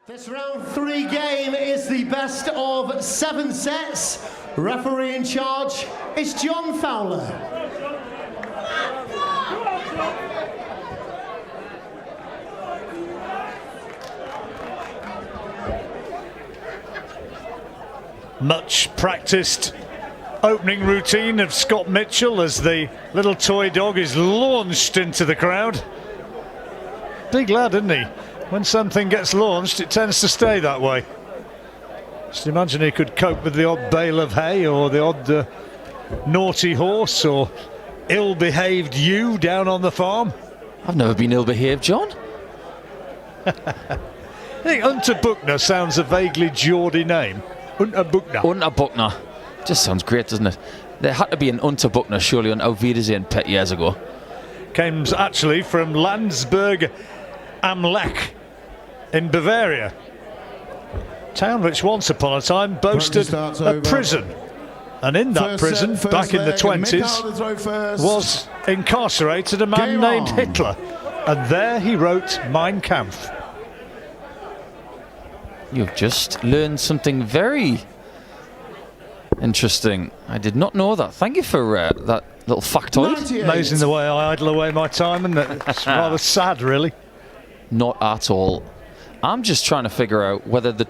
This round 3 game is the best of 7 sets. Referee in charge is John Fowler. Much practiced opening routine of Scott Mitchell as the little toy dog is launched into the crowd. Big lad, isn't he? When something gets launched, it tends to stay that way. Just imagine he could cope with the odd bale of hay or the odd naughty horse or ill-behaved ewe down on the farm. I've never been ill-behaved, John. I think Unterbuchner sounds a vaguely Geordie name. Unterbuchner. Unterbuchner. Just sounds great, doesn't it? There had to be an Unterbuchner, surely, on Auf Wiedersehen pet years ago. Came actually from Landsberg am Lech in Bavaria. Town which once upon a time boasted a prison. And in that prison, back in the 20s, was incarcerated a man named Hitler. And there he wrote Mein Kampf. You've just learned something very interesting. I did not know that. Thank you for that little factoid. Amazing the way I idle away my time, and it's rather sad, really. Not at all. I'm just trying to figure out whether the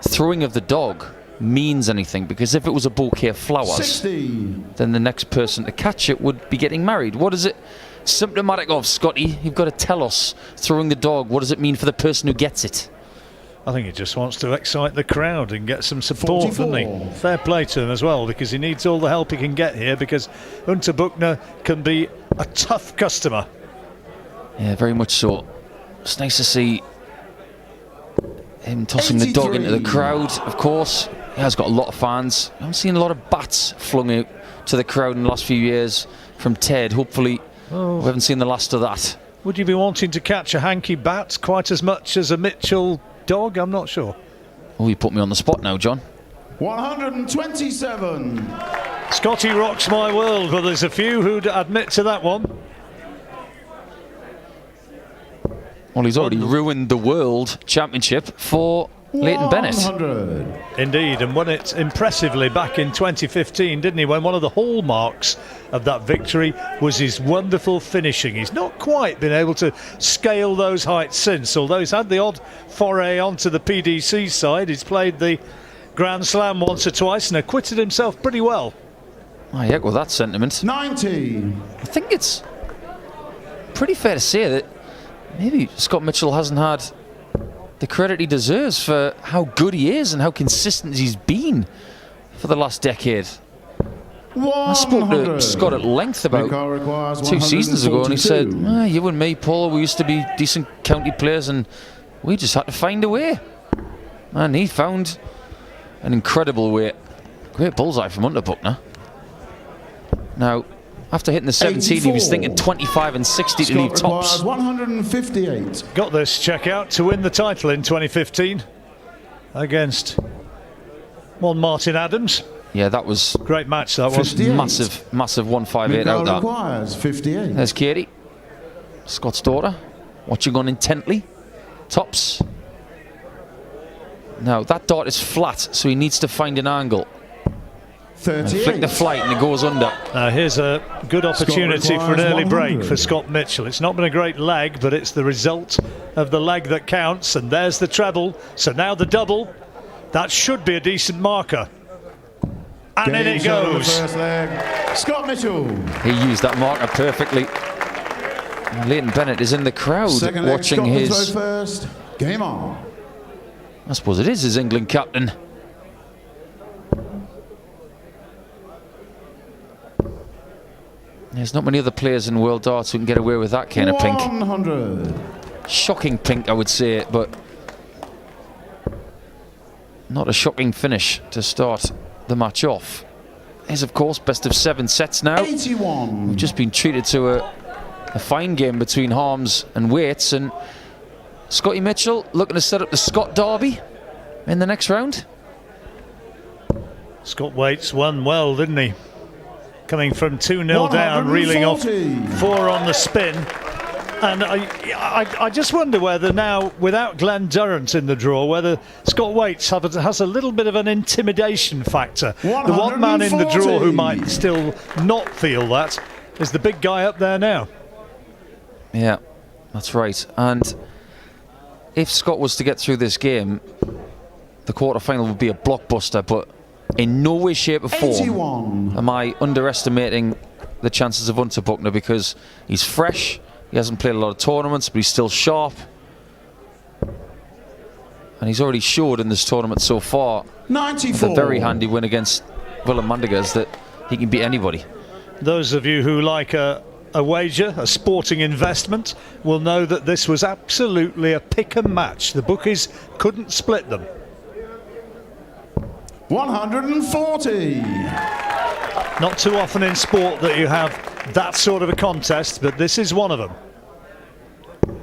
throwing of the dog means anything, because if it was a bouquet of flowers, 16. then the next person to catch it would be getting married. What is it symptomatic of, Scotty? You've got to tell us. Throwing the dog, what does it mean for the person who gets it? I think he just wants to excite the crowd and get some support, doesn't he? Fair play to him as well, because he needs all the help he can get here, because Unterbuchner can be a tough customer. Yeah, very much so. It's nice to see him tossing the dog into the crowd, of course. He has got a lot of fans. I haven't seen a lot of bats flung out to the crowd in the last few years from Ted. Hopefully, we haven't seen the last of that. Would you be wanting to catch a hanky bat quite as much as a Mitchell dog? I'm not sure. Oh, you put me on the spot now, John. 127. Scotty rocks my world, but there's a few who'd admit to that one. Well, he's already ruined the World Championship for Leighton Bennett. Indeed, and won it impressively back in 2015, didn't he? When one of the hallmarks of that victory was his wonderful finishing. He's not quite been able to scale those heights since, although he's had the odd foray onto the PDC side. He's played the Grand Slam once or twice and acquitted himself pretty well. I echo that sentiment. 90. I think it's pretty fair to say that maybe Scott Mitchell hasn't had the credit he deserves for how good he is and how consistent he's been for the last decade. I spoke to Scott at length about 2 seasons ago, and he said, you and me, Paul, we used to be decent county players and we just had to find a way. And he found an incredible way. Great bullseye from Unterbuchner. Now, after hitting the 17, 84. He was thinking 25 and 60 to leave tops. 158. Got this check out to win the title in 2015 against one Martin Adams. Yeah, that was great match. That was massive 158 out that. Requires 58. There's Katie, Scott's daughter, watching on intently. Tops. Now that dart is flat, so he needs to find an angle. 38. Flick the flight and it goes under. Now here's a good opportunity for an early break for Scott Mitchell. It's not been a great leg, but it's the result of the leg that counts, and there's the treble. So now the double. That should be a decent marker. And in it goes. First leg. Scott Mitchell. He used that marker perfectly. Leighton Bennett is in the crowd watching his... First. Game on. I suppose it is his England captain. There's not many other players in World Darts who can get away with that kind of pink. 100. Shocking pink, I would say, but not a shocking finish to start the match off. There's, of course, best of 7 sets now. 81. We've just been treated to a fine game between Harms and Waits, and Scotty Mitchell looking to set up the Scott Derby in the next round. Scott Waits won well, didn't he? Coming from 2-0 down, reeling off 4 on the spin. And I just wonder whether now, without Glenn Durrant in the draw, whether Scott Waits has a little bit of an intimidation factor. The one man in the draw who might still not feel that is the big guy up there now. Yeah, that's right. And if Scott was to get through this game, the quarter-final would be a blockbuster, but in no way, shape or form am I underestimating the chances of Unterbuchner, because he's fresh. He hasn't played a lot of tournaments, but he's still sharp. And he's already showed in this tournament so far, with a very handy win against Willem Mandegers, that he can beat anybody. Those of you who like a wager, a sporting investment, will know that this was absolutely a pick-em match. The bookies couldn't split them. 140. Not too often in sport that you have that sort of a contest, but this is one of them.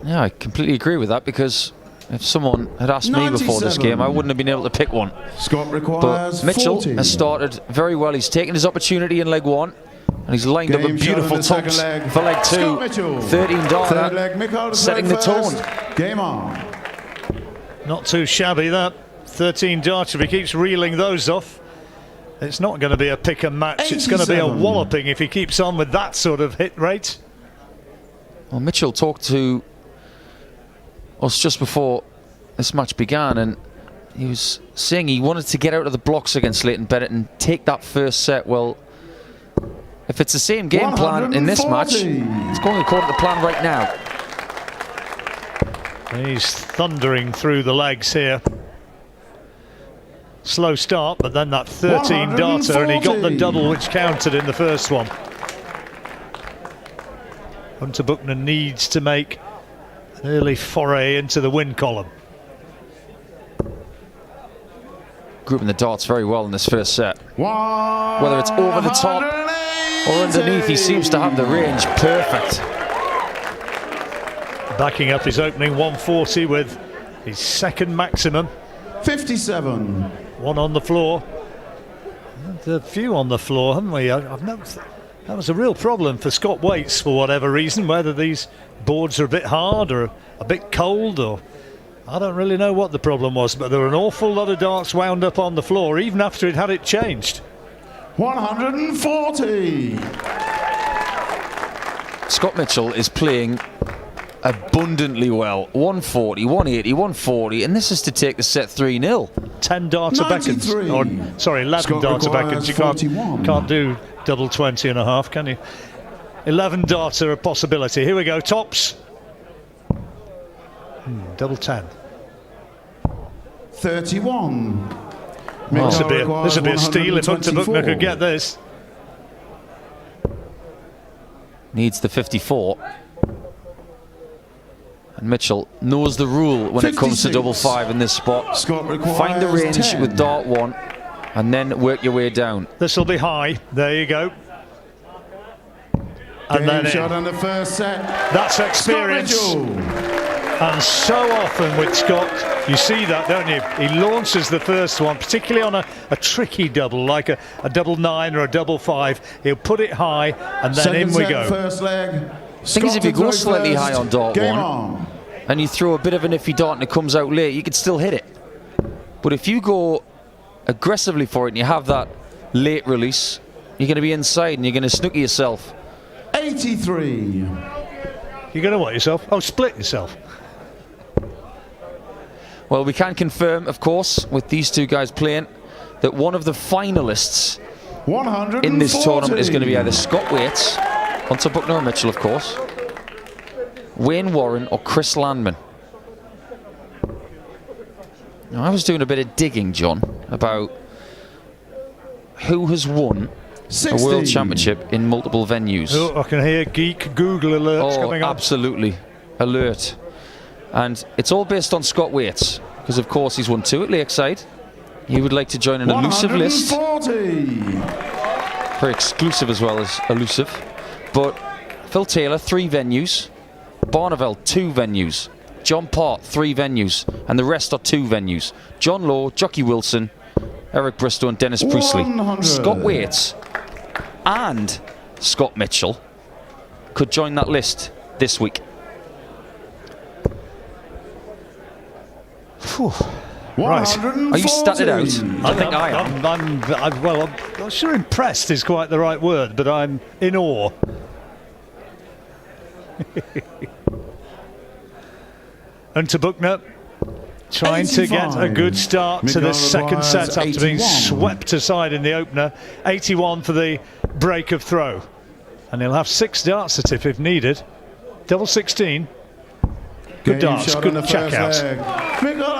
Yeah, I completely agree with that, because if someone had asked me before this game, I wouldn't have been able to pick one. Scott requires but Mitchell 40. has started very well. He's taken his opportunity in leg one, and he's lined up a beautiful tops for leg two. 13 darter, setting the tone. Game on. Not too shabby, that. 13 darter, if he keeps reeling those off, it's not going to be a pick and match. 87. It's going to be a walloping if he keeps on with that sort of hit rate. Well, Mitchell talked to us just before this match began, and he was saying he wanted to get out of the blocks against Leighton Bennett and take that first set. Well, if it's the same game plan in this match, it's going according to plan right now. He's thundering through the legs here. Slow start, but then that 13 darter, and he got the double which counted in the first one. Unterbuchner needs to make an early foray into the win column. Grouping the darts very well in this first set. Whether it's over the top or underneath, he seems to have the range perfect. Backing up his opening 140 with his second maximum. 57. One on the floor. And a few on the floor, haven't we? I've noticed that was a real problem for Scott Waits for whatever reason, whether these boards are a bit hard or a bit cold, or I don't really know what the problem was, but there were an awful lot of darts wound up on the floor even after he'd had it changed. 140. Scott Mitchell is playing abundantly well. 140, 180, 140, and this is to take the set 3-0. 10 darter beckons, or sorry, 11 darter beckons. You can't do double 20 and a half, can you? 11 darter a possibility. Here we go, tops. Double 10. 31. This would be a steal if Unterbuchner could get this. Needs the 54. And Mitchell knows the rule when it comes to double five in this spot. Find the range 10. with dart one and then work your way down. This will be high. There you go. And then shot on the first set. That's experience. And so often with Scott, you see that, don't you? He launches the first one, particularly on a tricky double, like a double 9 or a double 5. He'll put it high, and then in we go. First leg. Thing is, if you go slightly high on dart one, and you throw a bit of an iffy dart and it comes out late, you can still hit it. But if you go aggressively for it and you have that late release, you're going to be inside and you're going to snooker yourself. 83. You're going to what yourself? Oh, split yourself. Well, we can confirm, of course, with these two guys playing, that one of the finalists in this tournament is going to be either Scott Waits, Unterbuchner or Mitchell, of course, Wayne Warren or Chris Landman. Now, I was doing a bit of digging, John, about who has won 60. A World Championship in multiple venues. Oh, I can hear geek Google alerts coming up. Absolutely. Alert. And it's all based on Scott Waits, because of course he's won 2 at Lakeside. He would like to join an elusive list. Very exclusive as well as elusive. But Phil Taylor, 3 venues. Barneveld, 2 venues. John Part, 3 venues. And the rest are 2 venues. John Law, Jockey Wilson, Eric Bristow and Dennis Priestley. 100. Scott Waits and Scott Mitchell could join that list this week. Right. Are you statted out? I think I am. I'm not sure impressed is quite the right word, but I'm in awe. Unterbuchner trying to get a good start to the second set after being swept aside in the opener. 81 for the break of throw. And he'll have 6 darts at it if needed. Double 16. Good darts, good check out.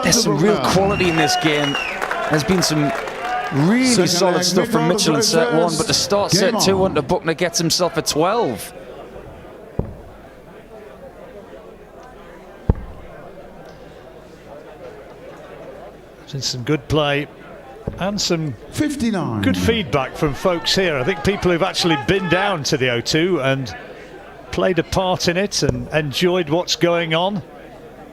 There's some real quality in this game. There's been some really solid stuff from Mitchell in set 1, but to start set 2, Unterbuchner gets himself a 12. Some good play and some 59. good feedback from folks here. I think people who've actually been down to the O2 and played a part in it and enjoyed what's going on,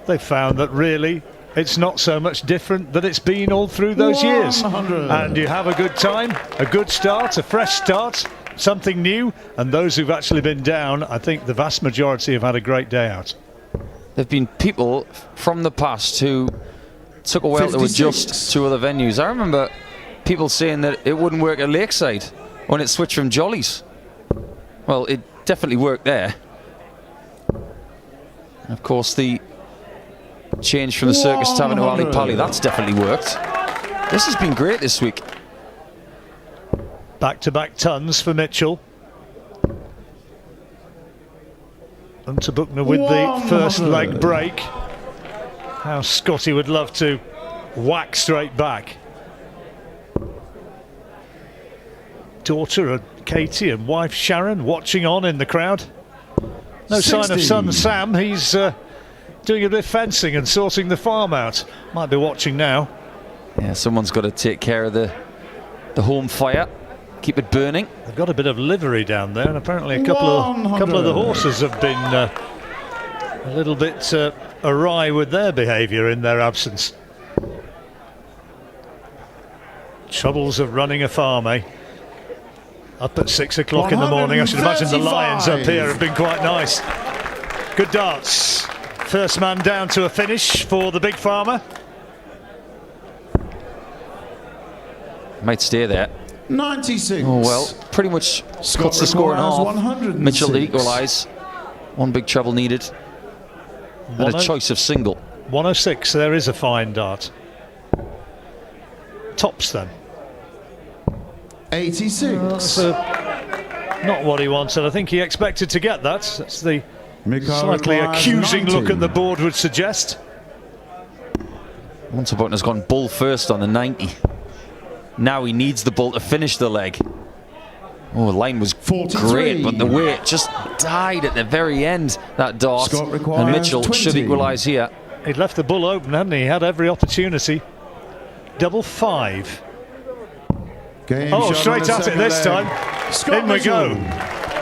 they found that really it's not so much different than it's been all through those years. And you have a good time, a good start, a fresh start, something new. And those who've actually been down, I think the vast majority have had a great day out. There have been people from the past who took a while to adjust to other venues. I remember people saying that it wouldn't work at Lakeside when it switched from Jollies. Well, it definitely worked there. And of course, the change from the Circus Tavern to Ali Pali, that's definitely worked. This has been great this week. Back-to-back tons for Mitchell. Unterbuchner with the first leg break. How Scotty would love to whack straight back. Daughter of Katie and wife Sharon watching on in the crowd. No 60. Sign of son Sam. He's doing a bit of fencing and sorting the farm out. Might be watching now. Yeah, someone's got to take care of the home fire. Keep it burning. They've got a bit of livery down there, and apparently a couple of the horses have been a little bit awry with their behaviour in their absence. Troubles of running a farm, eh? Up at 6 o'clock in the morning. I should imagine the lions up here have been quite nice. Good darts. First man down to a finish for the big farmer. Might stay there. 96. Oh well, pretty much cuts the score in half. Mitchell to equalise. One big treble needed. And a choice of single. 106, there is a fine dart. Tops then. 86. Not what he wanted. I think he expected to get that. That's the slightly accusing 90. look at the board would suggest. Unterbuchner's gone bull first on the 90. Now he needs the bull to finish the leg. Oh, the line was 43. great, but the way it just died at the very end, that dart. And Mitchell 20. should equalise here. He'd left the bull open, hadn't he? He had every opportunity. Double 5. Oh, straight at it this time. In we go.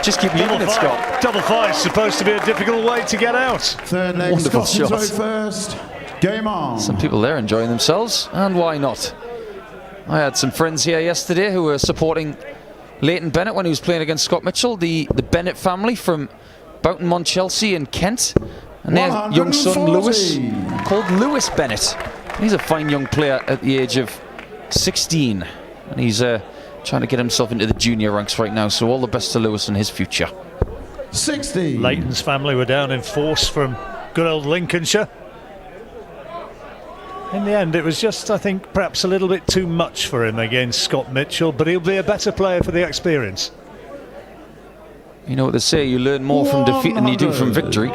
Just keep leaving it, Scott. Double 5's supposed to be a difficult way to get out. Third leg, Wonderful Scott shot. first. Game on. Some people there enjoying themselves, and why not? I had some friends here yesterday who were supporting Leighton Bennett when he was playing against Scott Mitchell, the Bennett family from Boughton Monchelsea in Kent, and their young son Lewis, called Lewis Bennett. He's a fine young player at the age of 16, and he's trying to get himself into the junior ranks right now, so all the best to Lewis and his future. 60. Leighton's family were down in force from good old Lincolnshire. In the end, it was just, I think, perhaps a little bit too much for him against Scott Mitchell, but he'll be a better player for the experience. You know what they say, you learn more from defeat than you do from victory.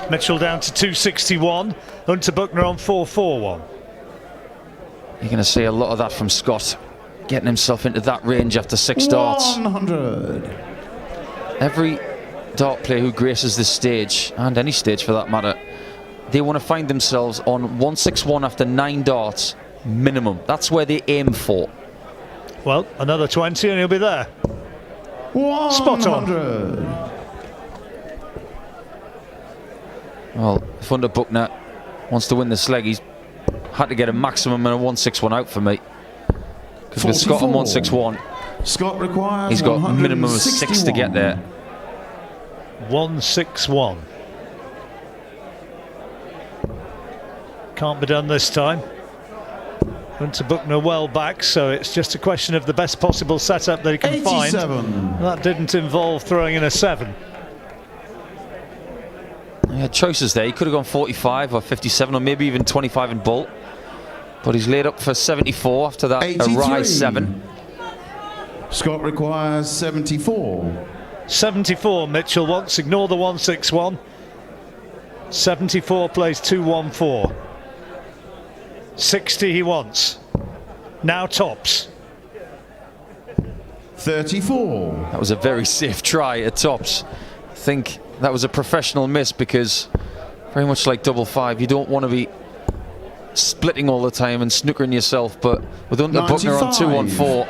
Mitchell down to 261, Unterbuchner on 441. You're going to see a lot of that from Scott, getting himself into that range after 6 darts. 100. Every dart player who graces this stage, and any stage for that matter, they want to find themselves on 161 after 9 darts minimum. That's where they aim for. Well, another 20 and he'll be there. 100. Spot on. Well, if Unterbuchner wants to win this leg, he's had to get a maximum and a 161 out for me. Because with Scott on 161, Scott requires he's got a minimum of 6 to get there. 161. Can't be done this time. Unterbuchner well back, so it's just a question of the best possible setup that he can 87. find. That didn't involve throwing in a 7. He had choices there. He could have gone 45 or 57 or maybe even 25 in bull. But he's laid up for 74 after that 83. a rise 7. Scott requires 74. 74 Mitchell wants, ignore the 161. 74 plays 214. 60 he wants. Now tops. 34. That was a very safe try at tops. I think that was a professional miss because very much like double 5, you don't want to be splitting all the time and snookering yourself, but with Unterbuchner on 214,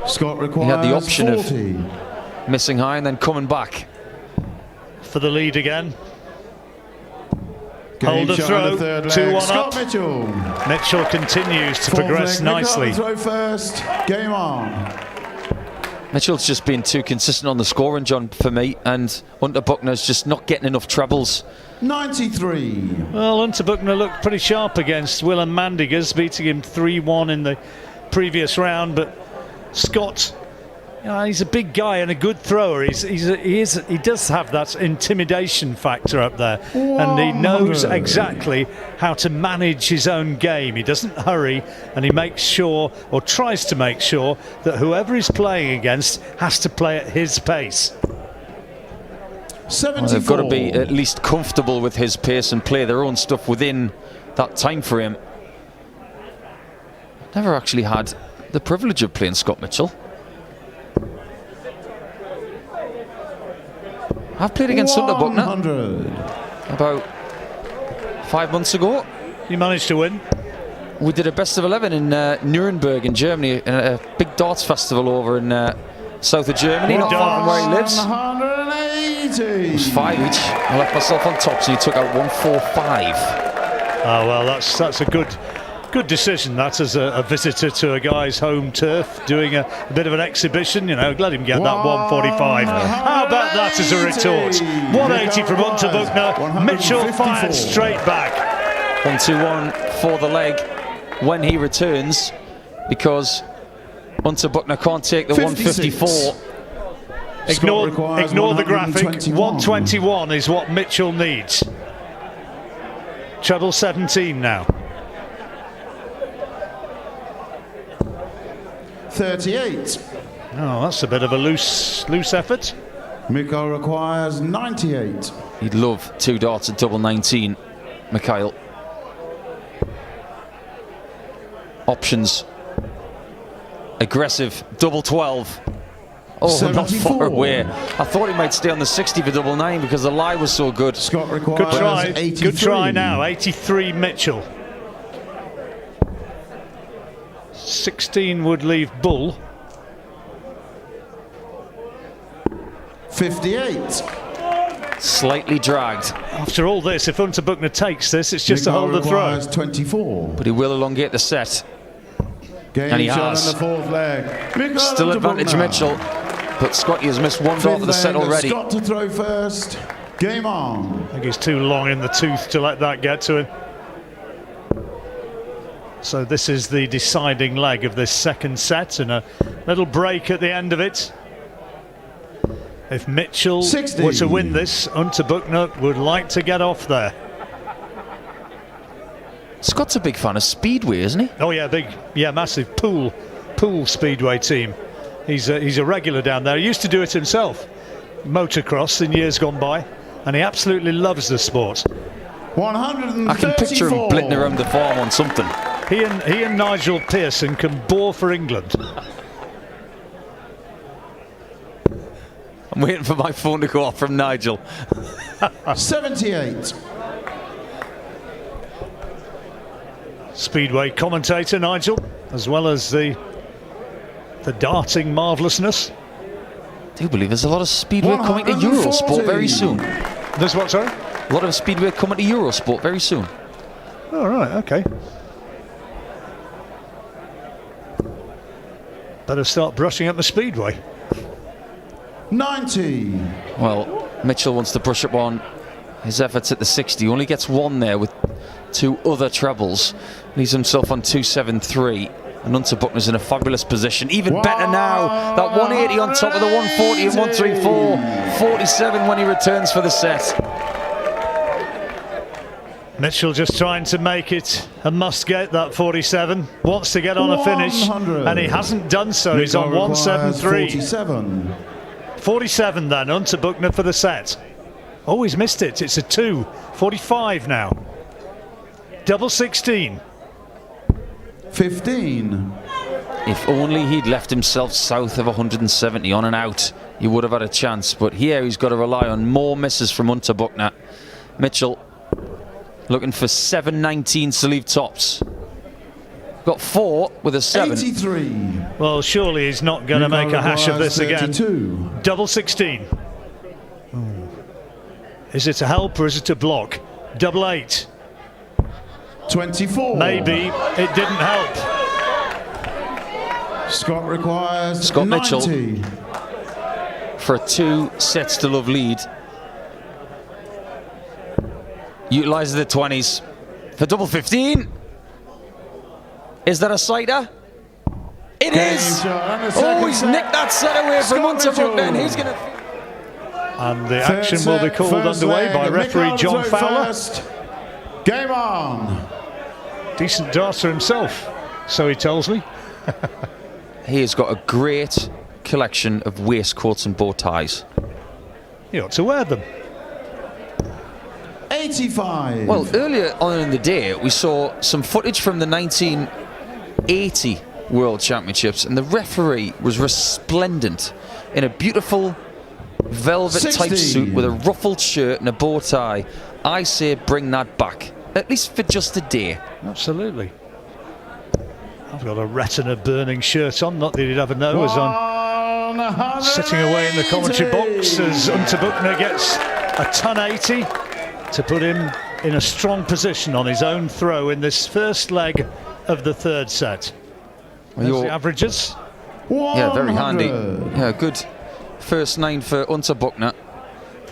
Scott he requires had the option 40. of missing high and then coming back. For the lead again. Game Hold a shot throw, on the third leg. 2-1 Scott up. Mitchell. Mitchell continues to Fourth progress leg, nicely. Throw first. Game on. Mitchell's just been too consistent on the scoring, John, for me, and Unterbuchner's just not getting enough trebles. 93. Well, Unterbuchner looked pretty sharp against Willem Mandigers, beating him 3-1 in the previous round, but Scott, he's a big guy and a good thrower. He does have that intimidation factor up there, and he knows 100. exactly how to manage his own game. He doesn't hurry, and he makes sure, or tries to make sure, that whoever he's playing against has to play at his pace. 74. Well, they've got to be at least comfortable with his pace and play their own stuff within that time frame. Never actually had the privilege of playing Scott Mitchell. I've played against Unterbuchner 100. about 5 months ago. He managed to win. We did a best of 11 in Nuremberg in Germany, in a big darts festival over in south of Germany, not far from where he lives. 180. It was 5 each. I left myself on top, so he took out 145. Oh well, that's a good decision. That as a visitor to a guy's home turf, doing a bit of an exhibition. Let him get that 145. How about that as a retort? 180 from Unterbuchner. Mitchell fired straight back. 1-2-1 for the leg when he returns, because Unterbuchner can't take the 56. 154. Ignore the graphic. 121 is what Mitchell needs. Treble 17 now. 38. Oh, that's a bit of a loose effort. Mikhail requires 98. He'd love 2 darts at double 19, Mikhail. Options. Aggressive, double 12. Oh, 74. not far away. I thought he might stay on the 60 for double 9 because the lie was so good. Scott requires Good try. 83. Good try now. 83 Mitchell. 16 would leave bull. 58. Slightly dragged, After all this, if Unterbuchner takes this, it's just a Mikhail hold the throw. requires 24. but he will elongate the set. Game And he shot has. on the fourth leg. Mikhail Still advantage Unterbuchner. Mitchell, but Scotty has missed 1 dart for the set Fifth leg, already. Scott to throw first. Game on. I think he's too long in the tooth to let that get to him. So this is the deciding leg of this second set, and a little break at the end of it. If Mitchell 60. were to win this, Unterbuchner would like to get off there. Scott's a big fan of Speedway, isn't he? Oh yeah, massive pool speedway team. He's a regular down there. He used to do it himself, motocross in years gone by, and he absolutely loves the sport. 134. I can picture him blitting around the farm on something. He and Nigel Pearson can bore for England. I'm waiting for my phone to go off from Nigel. 78. Speedway commentator Nigel, as well as the darting marvellousness. I do believe there's a lot of Speedway coming to Eurosport very soon. There's what, sorry? A lot of Speedway coming to Eurosport very soon. Oh, right, okay. Better start brushing up the Speedway. 90. Well, Mitchell wants to brush up on his efforts at the 60. Only gets 1 there with 2 other trebles. Leaves himself on 273. And Unterbuchner's in a fabulous position. Even better now. That 180 on top of the 140 and 134. 47 when he returns for the set. Mitchell just trying to make it a must-get, that 47. Wants to get on a finish, and he hasn't done so. He's on 173. 47. 47 then, Unterbuchner for the set. Oh, he's missed it. It's a 2. 45 now. Double 16. 15. If only he'd left himself south of 170 on and out, he would have had a chance. But here he's got to rely on more misses from Unterbuchner. Mitchell looking for 7.19 to leave tops. Got 4 with a 7. 83. Well, surely he's not going to make a hash of this 32. again. Double 16. Is it a help or is it a block? Double 8. 24. Maybe it didn't help. Scott requires Scott 90. Mitchell for a 2 sets to love lead. Utilises the 20s for double 15. Is that a sighter? It is! Oh, he's nicked that set away from Unterbuchner, and he's going to... And the action will be called underway by referee John Fowler. First. Game on. Decent darter himself, so he tells me. He has got a great collection of waistcoats and bow ties. He ought to wear them. 85. Well, earlier on in the day, we saw some footage from the 1980 World Championships, and the referee was resplendent in a beautiful velvet-type 60. suit with a ruffled shirt and a bow tie. I say bring that back, at least for just a day. Absolutely. I've got a retina-burning shirt on, not that you'd ever know, as I'm sitting away in the commentary box as Unterbuchner gets a ton 80 to put him in a strong position on his own throw in this first leg of the third set. There's the averages. Yeah, very handy. Yeah, good first 9 for Unterbuchner,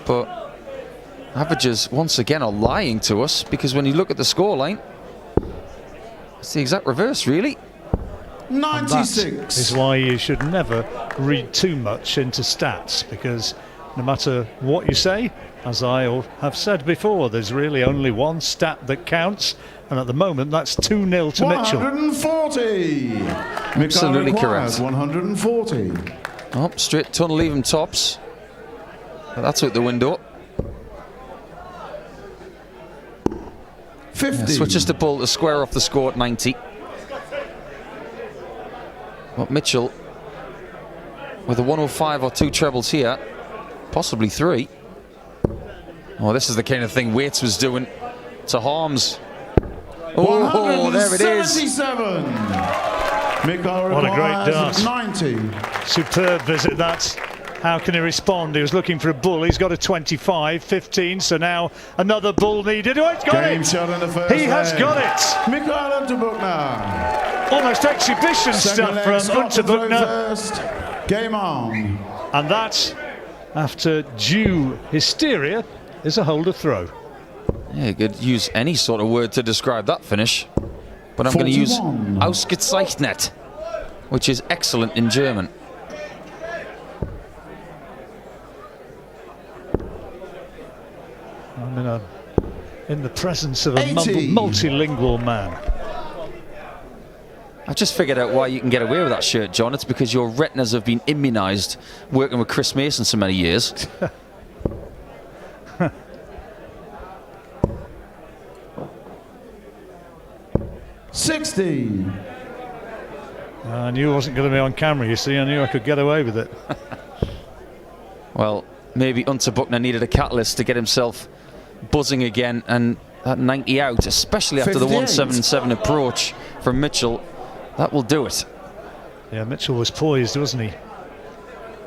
but averages once again are lying to us, because when you look at the scoreline, it's the exact reverse, really. 96. That is why you should never read too much into stats, because no matter what you say, as I have said before, there's really only one stat that counts, and at the moment that's 2-0 to Mitchell. 140. Absolutely correct. 140. Oh, straight tunnel, leave him tops. But that's out the window. 50. Switches the ball to square off the score at 90. Well, Mitchell with a 105 or 2 trebles here, possibly 3. Oh, this is the kind of thing Waits was doing to Harms. Oh, there it is. What a great dart. 90. Superb visit that. How can he respond? He was looking for a bull. He's got a 25, 15, so now another bull needed. Oh, he's got Game it! shot in the first He has leg. got it! Mikael Unterbuchner. Almost exhibition Second stuff leg, from Scott to throw Unterbuchner. first. Game on. And that, after due hysteria, is a holder throw. Yeah, you could use any sort of word to describe that finish, but I'm going to use 41. ausgezeichnet, which is excellent in German. I'm in the presence of a 80. multilingual man. I've just figured out why you can get away with that shirt, John. It's because your retinas have been immunised working with Chris Mason so many years. $60. I knew it wasn't going to be on camera, you see. I knew I could get away with it. Well, maybe Unterbuchner needed a catalyst to get himself buzzing again, and that 90 out, especially after 58. the 177 approach from Mitchell, that will do it. Yeah, Mitchell was poised, wasn't he?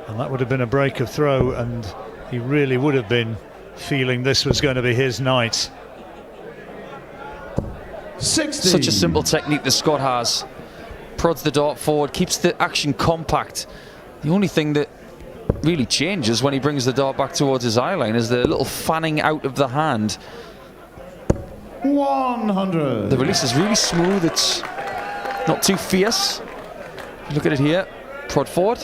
And that would have been a break of throw, and he really would have been feeling this was going to be his night. 60. Such a simple technique that Scott has. Prods the dart forward, keeps the action compact. The only thing that really changes when he brings the dart back towards his eye line is the little fanning out of the hand. 100. The release is really smooth. It's not too fierce. Look at it here. Prod forward.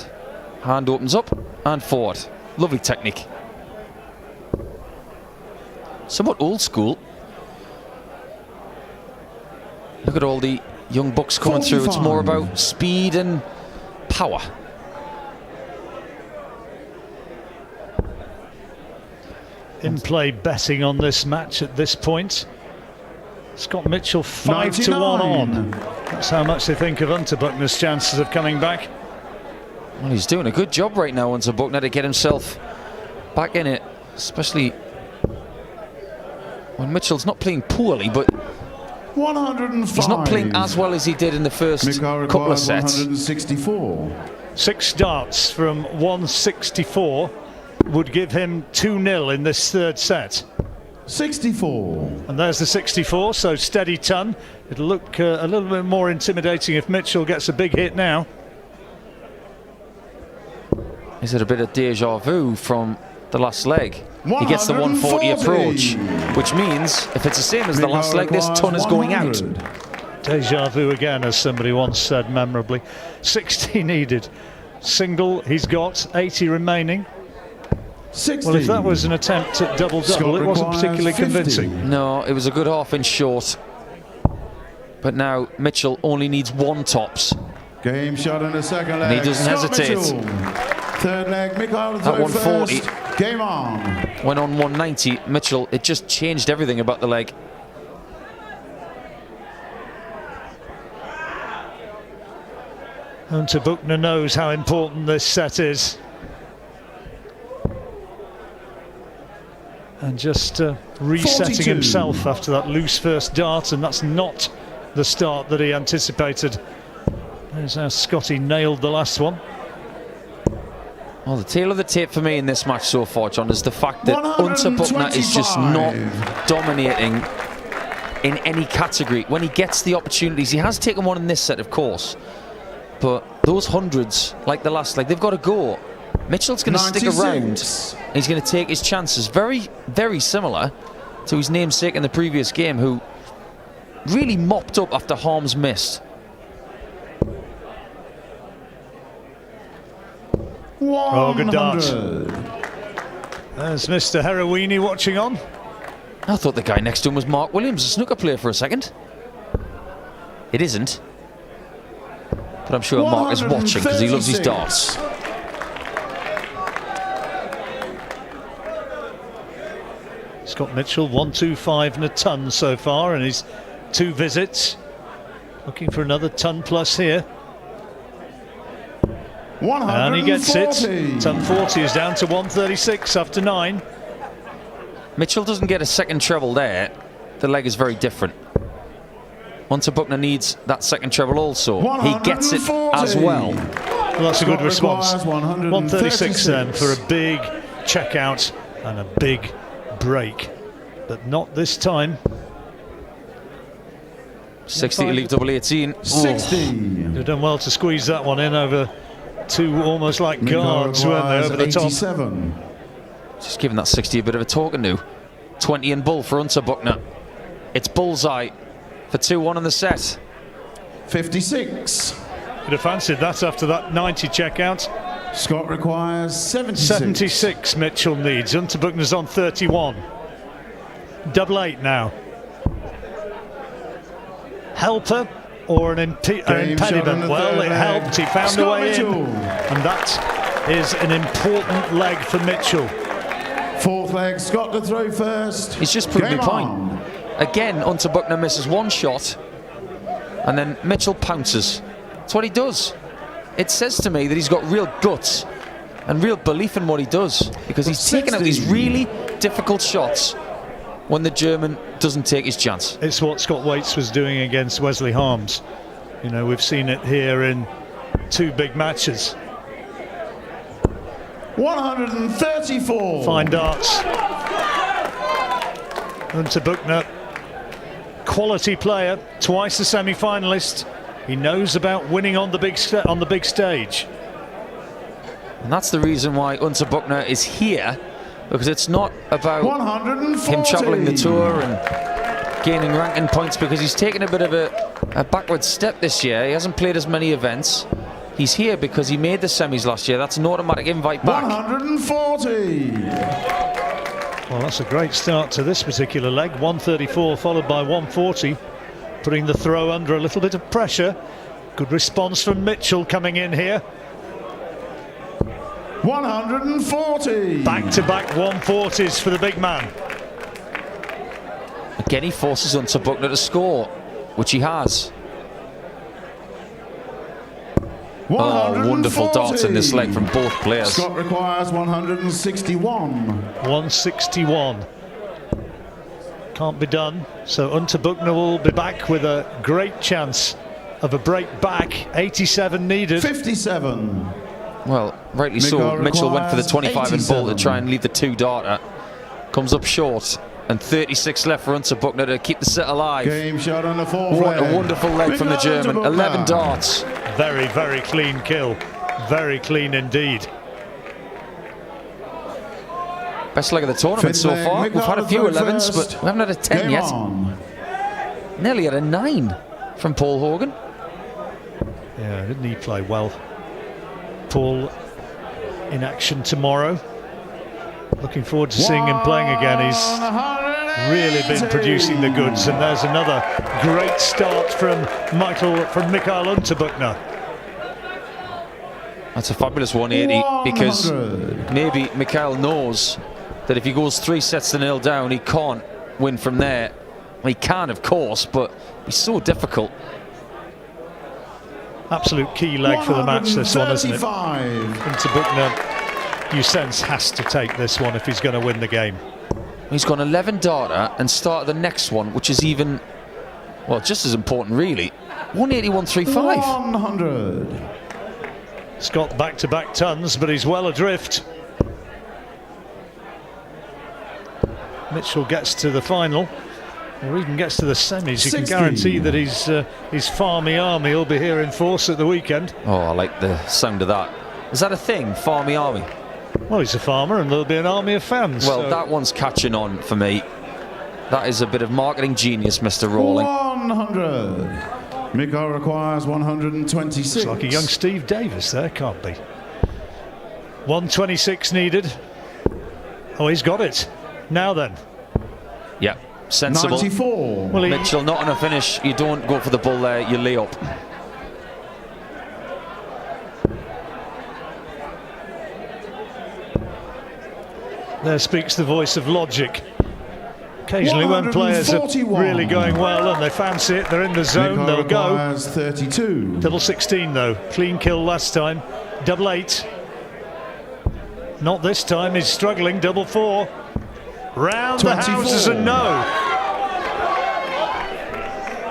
Hand opens up and forward. Lovely technique. Somewhat old school. Look at all the young bucks coming through. It's more about speed and power. In-play betting on this match at this point. Scott Mitchell 5-1 on. That's how much they think of Unterbuchner's chances of coming back. Well, he's doing a good job right now, Unterbuchner, to get himself back in it, especially when Mitchell's not playing poorly, but 105. he's not playing as well as he did in the first couple of sets. 164. 6 darts from 164 would give him 2-0 in this third set. 64. And there's the 64, so steady ton. It'll look a little bit more intimidating if Mitchell gets a big hit now. Is it a bit of deja vu from the last leg? He gets the 140 approach, which means if it's the same as the last leg, this ton is going out. Deja vu again, as somebody once said memorably. 60 needed. Single, he's got 80 remaining. 60. Well, if that was an attempt at double-double, it wasn't particularly 50. convincing. No, it was a good half-inch short. But now Mitchell only needs 1 tops. Game shot in the second leg. And he doesn't Scott hesitate. Mitchell. Third leg, Mikhail At 140. first. Game on. When on 190, Mitchell, it just changed everything about the leg. Unterbuchner knows how important this set is. And just resetting 42. himself after that loose first dart, and that's not the start that he anticipated. There's how Scotty nailed the last one. Well, the tail of the tape for me in this match so far, John, is the fact that Unterbuchner is just not dominating in any category. When he gets the opportunities, he has taken one in this set, of course. But those hundreds, like the last leg, they've got to go. Mitchell's going to stick around. He's going to take his chances. Very, very similar to his namesake in the previous game, who really mopped up after Harms missed. Oh, good dart. There's Mr. Heroini watching on. I thought the guy next to him was Mark Williams, a snooker player, for a second. It isn't. But I'm sure Mark is watching because he loves his darts. Scott Mitchell, 125 and a ton so far in his 2 visits. Looking for another ton plus here. And he gets it. Ton 40 is down to 136 after 9. Mitchell doesn't get a second treble there. The leg is very different. Unterbuchner needs that second treble also. He gets it as well. Well, that's a good response. 136 then for a big check out and a big break. But not this time. 60 to leave double 18. 60. They've done well to squeeze that one in over 2 almost like guards, weren't they, over the top. 87. Just giving that 60 a bit of a talking to. 20 and bull for Unterbuchner. It's bullseye for 2-1 in the set. 56. Could have fancied that after that 90 checkout. Scott requires 76. 76 Mitchell needs. Unterbuchner's on 31. Double 8 now. Helper or an impediment? Well, it helped. He found a way in. And that is an important leg for Mitchell. 4th leg, Scott to throw first. He's just proved my point. Again, Unterbuchner misses 1 shot and then Mitchell pounces. That's what he does. It says to me that he's got real guts and real belief in what he does, because he's taking out these really difficult shots when the German doesn't take his chance. It's what Scott Waits was doing against Wesley Harms. You know, we've seen it here in 2 big matches. 134. Fine darts. Unterbuchner, quality player, twice a semi-finalist. He knows about winning on the big stage. And that's the reason why Unterbuchner is here, because it's not about him travelling the tour and gaining ranking points because he's taken a bit of a backward step this year. He hasn't played as many events. He's here because he made the semis last year. That's an automatic invite back. 140. Well, that's a great start to this particular leg. 134 followed by 140, putting the throw under a little bit of pressure. Good response from Mitchell coming in here. 140. Back-to-back 140s for the big man. Again, he forces Unterbuchner to score, which he has. Oh, wonderful darts in this leg from both players. Scott requires 161. 161. Can't be done. So Unterbuchner will be back with a great chance of a break back. 87 needed. 57. Well, rightly so. Mitchell went for the 25 in ball to try and lead the two darter. Comes up short. And 36 left for Unterbuchner to keep the set alive. Game shot on the fourth What leg. a wonderful leg from the German. 11 darts. Very, very clean kill. Very clean indeed. Best leg of the tournament so far. We've had a few 11s, but we haven't had a 10 Game yet. on. Nearly had a 9 from Paul Hogan. Yeah, didn't he play well? Paul in action tomorrow. Looking forward to seeing him playing again. He's really been producing the goods, and there's another great start from Mikhail Unterbuchner. That's a fabulous 180 because maybe Mikhail knows that if he goes 3 sets to 0 down, he can't win from there. He can, of course, but it's so difficult. Absolute key leg for the match, this one, isn't it? 135. Unterbuchner, you sense, has to take this one if he's going to win the game. He's gone 11 darter and started the next one, which is even, well, just as important, really. 180-135. 100. Scott back-to-back tons, but he's well adrift. Mitchell gets to the final, or even gets to the semis. You can guarantee that his Farmy Army will be here in force at the weekend. Oh, I like the sound of that. Is that a thing, Farmy Army? Well, he's a farmer, and there'll be an army of fans. Well, so that one's catching on for me. That is a bit of marketing genius, Mr. Rawling. 100. Mikhail requires 126. looks like a young Steve Davis there, can't be. 126 needed. Oh, he's got it. Now then. Yeah, sensible. 94. Well, Mitchell, not on a finish. You don't go for the bull there, you lay up. there speaks the voice of logic. Occasionally when players are really going well and they fancy it, they're in the zone, they'll go. 32. Double 16 though, clean kill last time. Double 8. Not this time, he's struggling. Double 4. Round 24. The houses and no.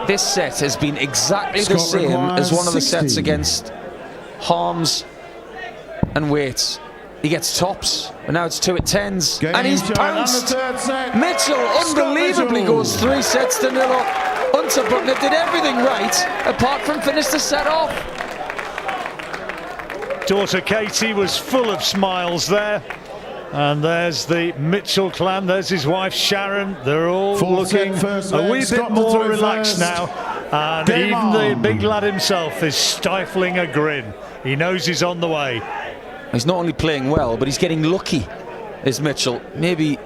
This set has been exactly the same as one of the sets against Harms and Waits. He gets tops, and now it's 2 at 10s, and he's pounced. Mitchell unbelievably goes 3 sets to 0 up. Unterbuchner did everything right, apart from finish the set off. Daughter Katie was full of smiles there. And there's the Mitchell clan, there's his wife Sharon. They're all looking a wee bit more relaxed now. And even the big lad himself is stifling a grin. He knows he's on the way. He's not only playing well, but he's getting lucky, is Mitchell. Maybe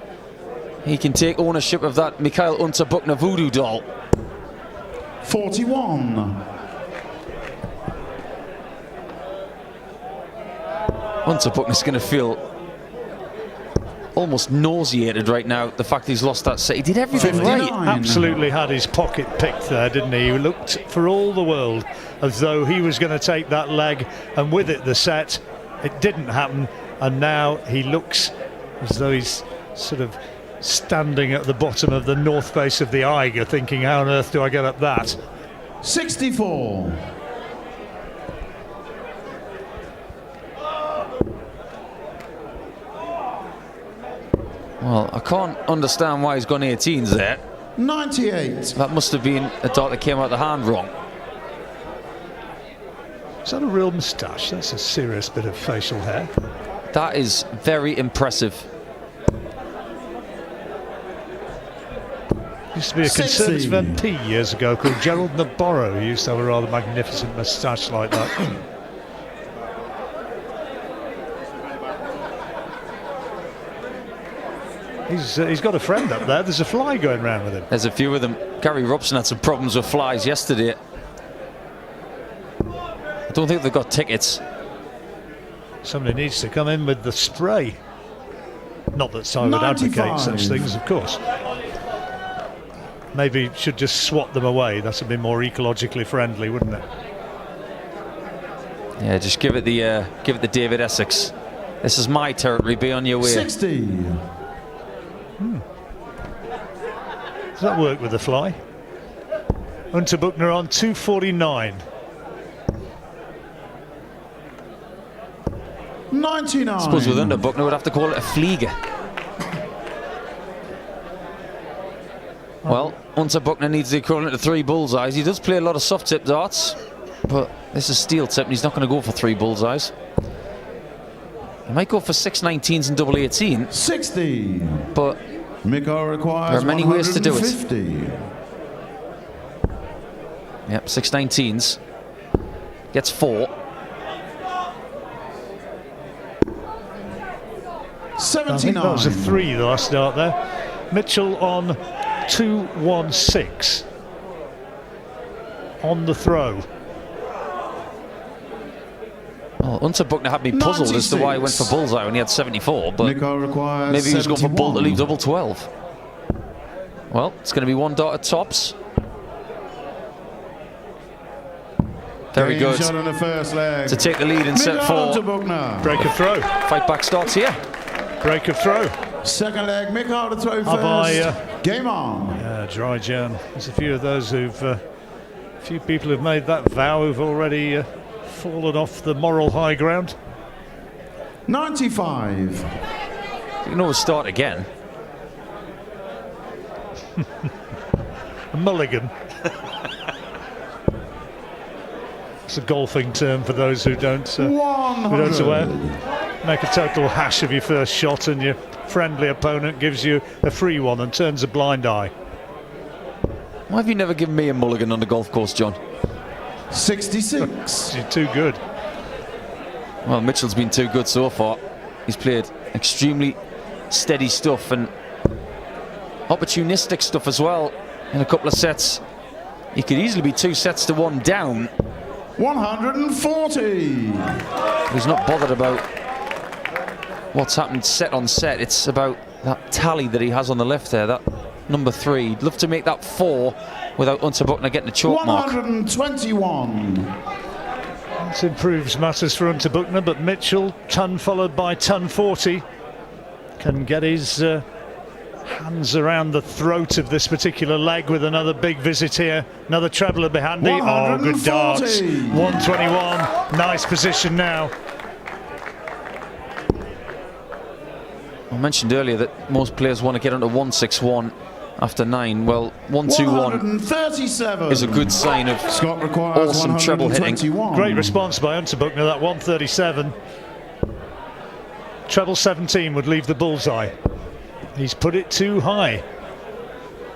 he can take ownership of that Mikhail Unterbuchner voodoo doll. 41. Unterbuchner's going to feel almost nauseated right now, the fact he's lost that set. He did everything right. Absolutely had his pocket picked there, didn't he? He looked for all the world as though he was going to take that leg, and with it the set. It didn't happen, and now he looks as though he's sort of standing at the bottom of the north face of the Eiger, thinking, how on earth do I get up that? 64. Well, I can't understand why he's gone 18s there. 98. That must have been a dart that came out of the hand wrong. Is that a real moustache? That's a serious bit of facial hair. That is very impressive. Used to be a 60. Conservative MP years ago called Gerald Nabarro, who used to have a rather magnificent moustache like that. He's got a friend up there. There's a fly going around with him. There's a few of them. Gary Robson had some problems with flies yesterday. I don't think they've got tickets. Somebody needs to come in with the spray. Not that I would 95. advocate such things, of course. Maybe should just swat them away. That would be more ecologically friendly, wouldn't it? Yeah, just give it the David Essex. This is my territory. Be on your way. 60. Does that work with the fly? Unterbuchner on 249. 99. I suppose with Unterbuchner would have to call it a Fliege. Well, Unterbuchner needs the equivalent of 3 bullseyes. He does play a lot of soft tip darts, but this is steel tip and he's not going to go for 3 bullseyes. He might go for 6 19s and double 18. 60. But Miko requires there are many ways to do it. 150. Yep, 6 19s. Gets 4. 79. I think that was a 3 the last start there. Mitchell on 216 on the throw. Well, Unterbuchner had me puzzled as to why he went for bullseye when he had 74, but Miko requires maybe he was going for bull to 71. leave double 12. Well, it's going to be 1 dot at tops. Very Game good shot in the first leg. to take the lead in set 4. Unterbuchner. Break of throw. Fight back starts here. Break of throw. Second leg, Miko to throw Up by, first. Game on. Dry jam. There's a few of those who've, few people who've made that vow who've already fallen off the moral high ground. 95. You can always start again. A mulligan. It's a golfing term for those who don't aware. Make a total hash of your first shot and your friendly opponent gives you a free one and turns a blind eye. Why have you never given me a mulligan on the golf course, John? 66. You're too good. Well, Mitchell's been too good so far. He's played extremely steady stuff and opportunistic stuff as well in a couple of sets. He could easily be 2 sets to 1 down. 140. He's not bothered about what's happened set on set. It's about that tally that he has on the left there, that number 3. He'd love to make that 4 without Unterbuchner getting a chalk mark. 121. This improves matters for Unterbuchner, but Mitchell, ton followed by ton 40, can get his hands around the throat of this particular leg with another big visit here. Another treble would be handy. Oh, good darts. 121. Nice position now. I mentioned earlier that most players want to get onto 161 after 9. Well, 121 137 is a good sign of Scott requires awesome treble hitting. 121. Great response by Unterbuchner, that 137. Treble 17 would leave the bullseye. He's put it too high.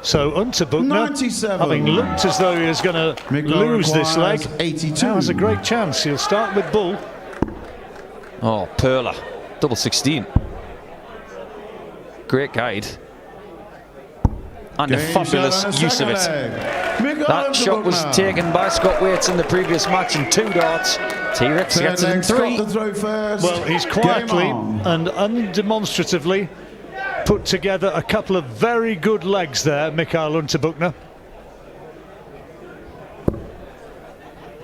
So Unterbuchner, 97. having looked as though he was going to lose this leg, 82. now has a great chance. He'll start with bull. Oh, Perla, double 16. Great guide. And a Game fabulous shot on the use of it. second leg. That shot was Unterbuchner. taken by Scott Waits in the previous match in 2 darts. T-Rex Third gets it in leg, Scott 3. to throw first. Well, he's Game quietly on. and undemonstratively put together a couple of very good legs there, Mikael Unterbuchner.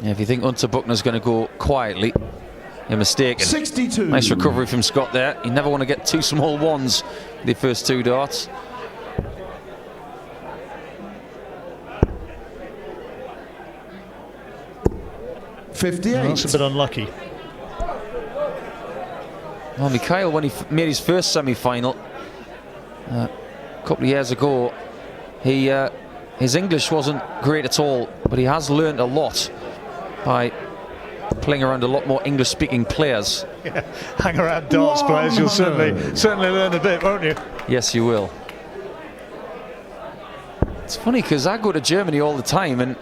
Yeah, if you think Unterbuchner's going to go quietly, you're mistaken. 62. Nice recovery from Scott there. You never want to get 2 small ones with the first 2 darts. That's a bit unlucky. Well, Mikhail, when he made his first semi-final a couple of years ago, his English wasn't great at all, but he has learned a lot by playing around a lot more English-speaking players. Yeah, hang around darts players, you'll certainly learn a bit, won't you? Yes, you will. It's funny because I go to Germany all the time, and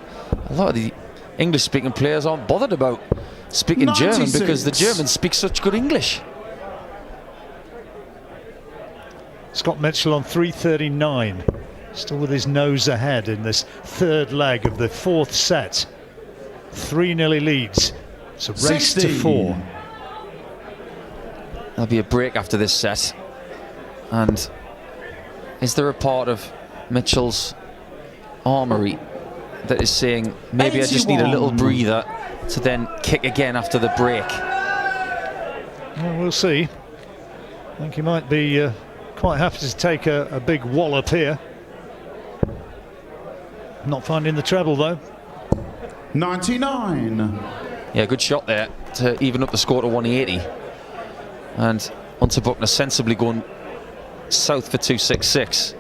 a lot of the English-speaking players aren't bothered about speaking 96. German because the Germans speak such good English. Scott Mitchell on 339. Still with his nose ahead in this third leg of the fourth set. 3-0 he leads. It's a race 60. to 4. There'll be a break after this set. And is there a part of Mitchell's armoury that is saying, maybe I just need a little 81. breather to then kick again after the break? Well, we'll see. I think he might be quite happy to take a big wallop here. Not finding the treble though. 99. Yeah, good shot there to even up the score to 180. And Unterbuchner sensibly going south for 266.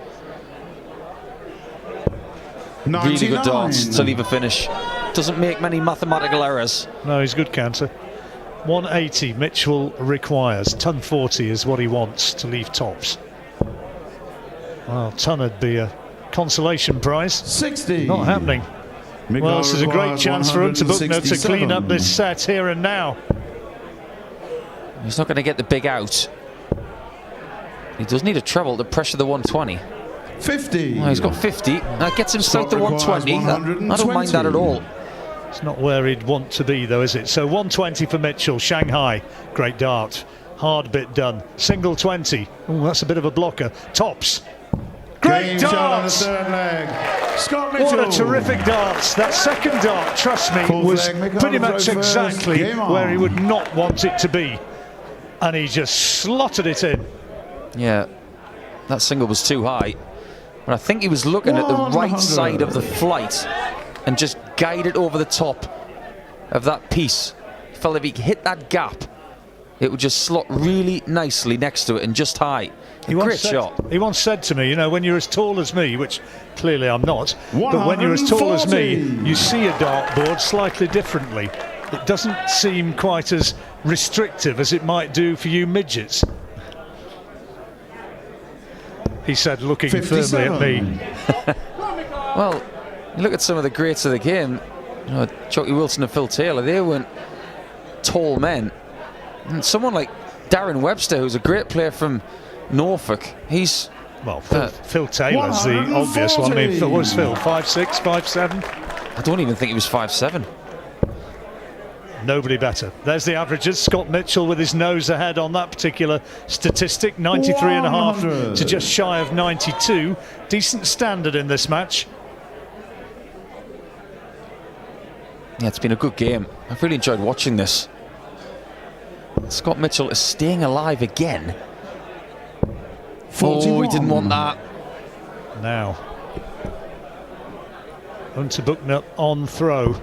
99. Really good darts to leave a finish. Doesn't make many mathematical errors. No, he's a good counter. 180 Mitchell requires. Ton 40 is what he wants to leave tops. Well, ton would be a consolation prize. 60. Not happening. Well, this is a great chance for Unterbuchner to clean up this set here and now. He's not going to get the big out. He does need a treble to pressure the 120. 50. Well, he's got 50. That gets him Scott south to 120. I don't mind that at all. It's not where he'd want to be though, is it? So 120 for Mitchell, Shanghai. Great dart. Hard bit done. Single 20. Oh, that's a bit of a blocker. Tops. Great Game shot on the darts! third leg. Scott Mitchell. What a terrific darts. That second dart, trust me, Fourth was leg, Mick pretty Oliver much first. exactly Game on. where he would not want it to be. And he just slotted it in. Yeah, that single was too high. But I think he was looking at the right 100. side of the flight and just guided over the top of that piece. He felt if he hit that gap, it would just slot really nicely next to it and just high. A great shot. He once said to me, you know, when you're as tall as me, which clearly I'm not, but when you're as tall as me, 140. you see a dartboard slightly differently. It doesn't seem quite as restrictive as it might do for you midgets. He said, looking 57. firmly at me. Well, you look at some of the greats of the game, you know, Jockey Wilson and Phil Taylor, they weren't tall men. And someone like Darren Webster, who's a great player from Norfolk, he's... Well, Phil Taylor's the obvious one. I mean, what was Phil? 5'6", 5'7"? I don't even think he was 5'7". Nobody better. There's the averages. Scott Mitchell with his nose ahead on that particular statistic. 93.5 to just shy of 92. Decent standard in this match. Yeah, it's been a good game. I've really enjoyed watching this. Scott Mitchell is staying alive again. 41. Oh, he didn't want that. Now, Unterbuchner on throw.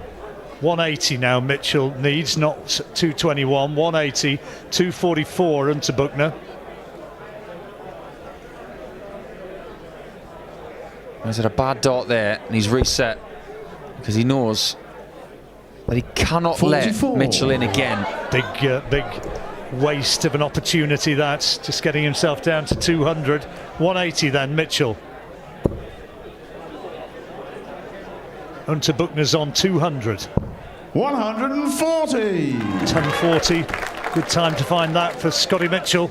180 now Mitchell needs, not 221. 180, 244 Unterbuchner. He's had a bad dart there, and he's reset because he knows that he cannot 44. let Mitchell in again. Big waste of an opportunity, that's just getting himself down to 200. 180 then Mitchell. Unterbuchner's on 200. 140. 1040. Good time to find that for Scotty Mitchell.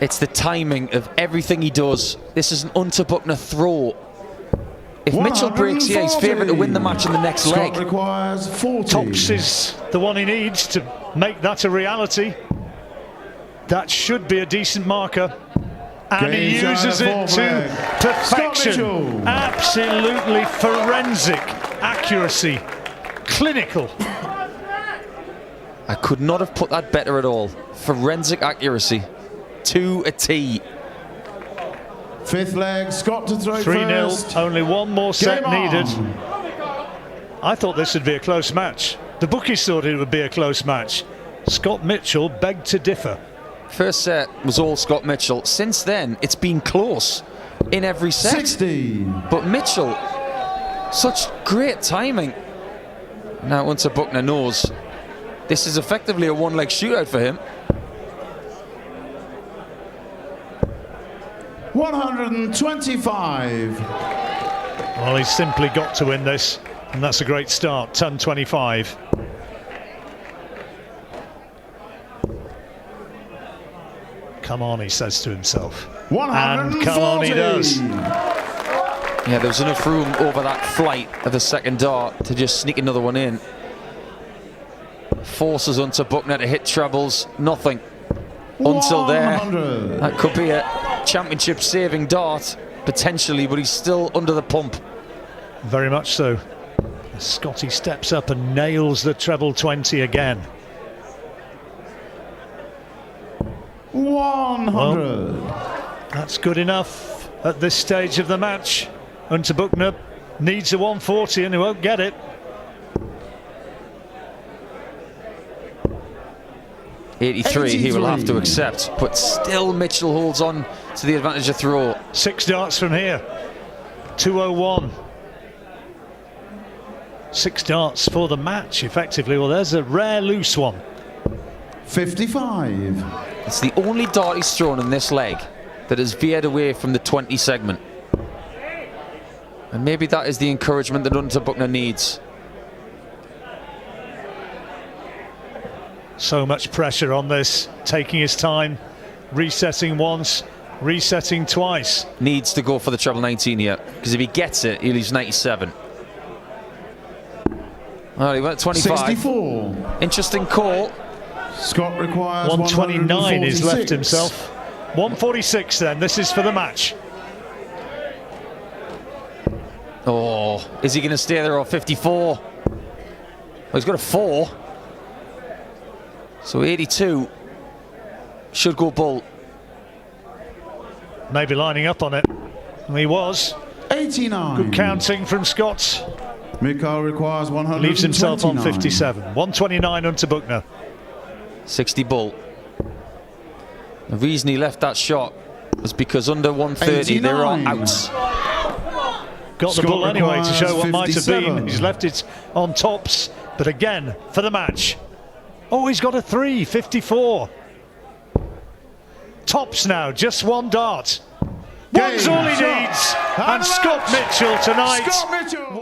It's the timing of everything he does. This is an Unterbuchner throw. If Mitchell breaks here, he's favourite to win the match in the next Scott leg. requires 40. Tops is the one he needs to make that a reality. That should be a decent marker. And he Game uses shot it on the to fourth leg. Scott perfection. Mitchell. Absolutely forensic accuracy. Clinical. I could not have put that better at all. Forensic accuracy. To a T. Fifth leg, Scott to throw 3-0, first. only one more set Game on. needed. I thought this would be a close match. The bookies thought it would be a close match. Scott Mitchell begged to differ. First set was all Scott Mitchell. Since then, it's been close in every set. 60. But Mitchell, such great timing. Now Unterbuchner knows this is effectively a one-leg shootout for him. 125. Well, he's simply got to win this, and that's a great start. Ton 25. Come on, he says to himself. 140. And come on, he does. Yeah, there was enough room over that flight of the second dart to just sneak another one in. Forces Unterbuchner to hit trebles. Nothing until there. 100. That could be a championship saving dart, potentially, but he's still under the pump. Very much so. Scotty steps up and nails the treble 20 again. 100. Well, that's good enough at this stage of the match. Unterbuchner needs a 140 and he won't get it. 83 he will have to accept, but still Mitchell holds on to the advantage of throw. 6 darts from here. 201. 6 darts for the match, effectively. Well, there's a rare loose one. 55. It's the only dart he's thrown in this leg that has veered away from the 20 segment. And maybe that is the encouragement that Unterbuchner needs. So much pressure on this, taking his time, resetting once, resetting twice. Needs to go for the treble 19 here, because if he gets it, he leaves 97. Well, he went 25. 64. Interesting call. Scott requires 129 he's left 146. himself. 146 then, this is for the match. Oh, is he going to stay there or 54? Well, he's got a 4. So 82 should go bull. Maybe lining up on it. He was. 89. Good counting from Scott. Mikhail requires 129. Leaves himself on 57. 129 Unterbuchner. 60 bull. The reason he left that shot was because under 130 there are 89. outs. Got the Scott bull anyway to show what might have 57. been. He's left it on tops, but again for the match. Oh, he's got a 3, 54. Tops now, just 1 dart. One's all he needs. And Scott Mitchell tonight. Scott Mitchell.